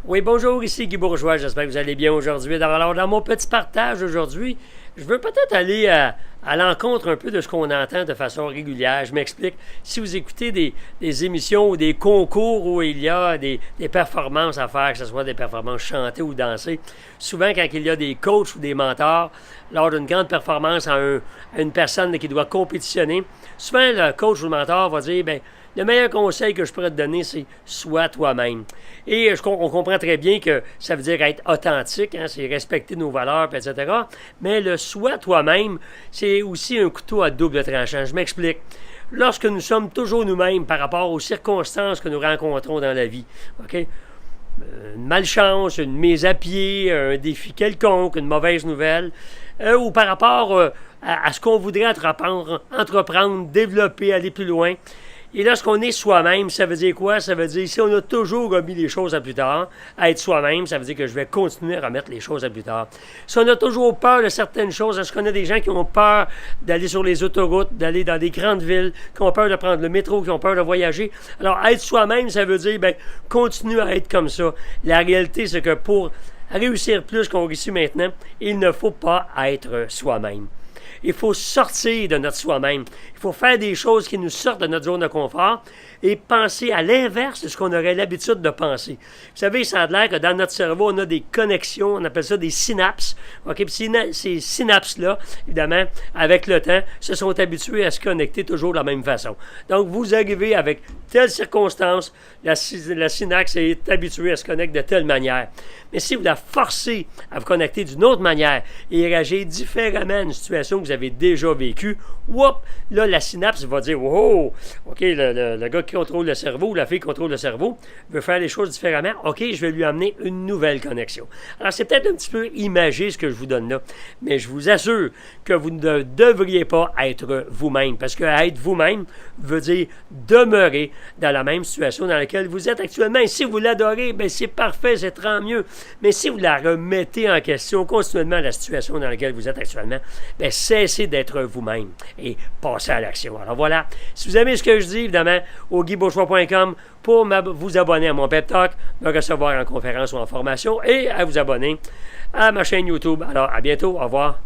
Oui, bonjour, ici Guy Bourgeois, j'espère que vous allez bien aujourd'hui. Alors, dans mon petit partage aujourd'hui, je veux peut-être aller à l'encontre un peu de ce qu'on entend de façon régulière. Je m'explique. Si vous écoutez des émissions ou des concours où il y a des performances à faire, que ce soit des performances chantées ou dansées, souvent quand il y a des coachs ou des mentors, lors d'une grande performance à une personne qui doit compétitionner, souvent le coach ou le mentor va dire, bien, le meilleur conseil que je pourrais te donner, c'est sois toi-même. Et on comprend très bien que ça veut dire être authentique, hein, c'est respecter nos valeurs, etc. Mais le sois toi-même, c'est aussi un couteau à double tranchant. Je m'explique. Lorsque nous sommes toujours nous-mêmes par rapport aux circonstances que nous rencontrons dans la vie, OK? Une malchance, une mise à pied, un défi quelconque, une mauvaise nouvelle, ou par rapport à ce qu'on voudrait entreprendre, développer, aller plus loin. Et lorsqu'on est soi-même, ça veut dire quoi? Ça veut dire, si on a toujours remis les choses à plus tard, à être soi-même, ça veut dire que je vais continuer à remettre les choses à plus tard. Si on a toujours peur de certaines choses, est-ce qu'on a des gens qui ont peur d'aller sur les autoroutes, d'aller dans des grandes villes, qui ont peur de prendre le métro, qui ont peur de voyager? Alors, être soi-même, ça veut dire, bien, continue à être comme ça. La réalité, c'est que pour réussir plus qu'on réussit maintenant, il ne faut pas être soi-même. Il faut sortir de notre soi-même. Il faut faire des choses qui nous sortent de notre zone de confort et penser à l'inverse de ce qu'on aurait l'habitude de penser. Vous savez, ça a l'air que dans notre cerveau, on a des connexions, on appelle ça des synapses. OK? Puis ces synapses-là, évidemment, avec le temps, se sont habituées à se connecter toujours de la même façon. Donc, vous arrivez avec telle circonstance, la synapse est habituée à se connecter de telle manière. Mais si vous la forcez à vous connecter d'une autre manière et réagir différemment à une situation que vous avez déjà vécue, là, la synapse va dire « Wow! OK, le gars qui contrôle le cerveau ou la fille qui contrôle le cerveau veut faire les choses différemment. OK, je vais lui amener une nouvelle connexion. » Alors, c'est peut-être un petit peu imagé ce que je vous donne là, mais je vous assure que vous ne devriez pas être vous-même, parce que être vous-même veut dire demeurer dans la même situation dans laquelle vous êtes actuellement. Et si vous l'adorez, bien, c'est parfait, c'est tant mieux. Mais si vous la remettez en question continuellement la situation dans laquelle vous êtes actuellement, bien, cessez d'être vous-même et passez à l'action. Alors voilà, si vous aimez ce que je dis, évidemment, au guybourgeois.com pour vous abonner à mon pep talk, me recevoir en conférence ou en formation et à vous abonner à ma chaîne YouTube. Alors, à bientôt, au revoir.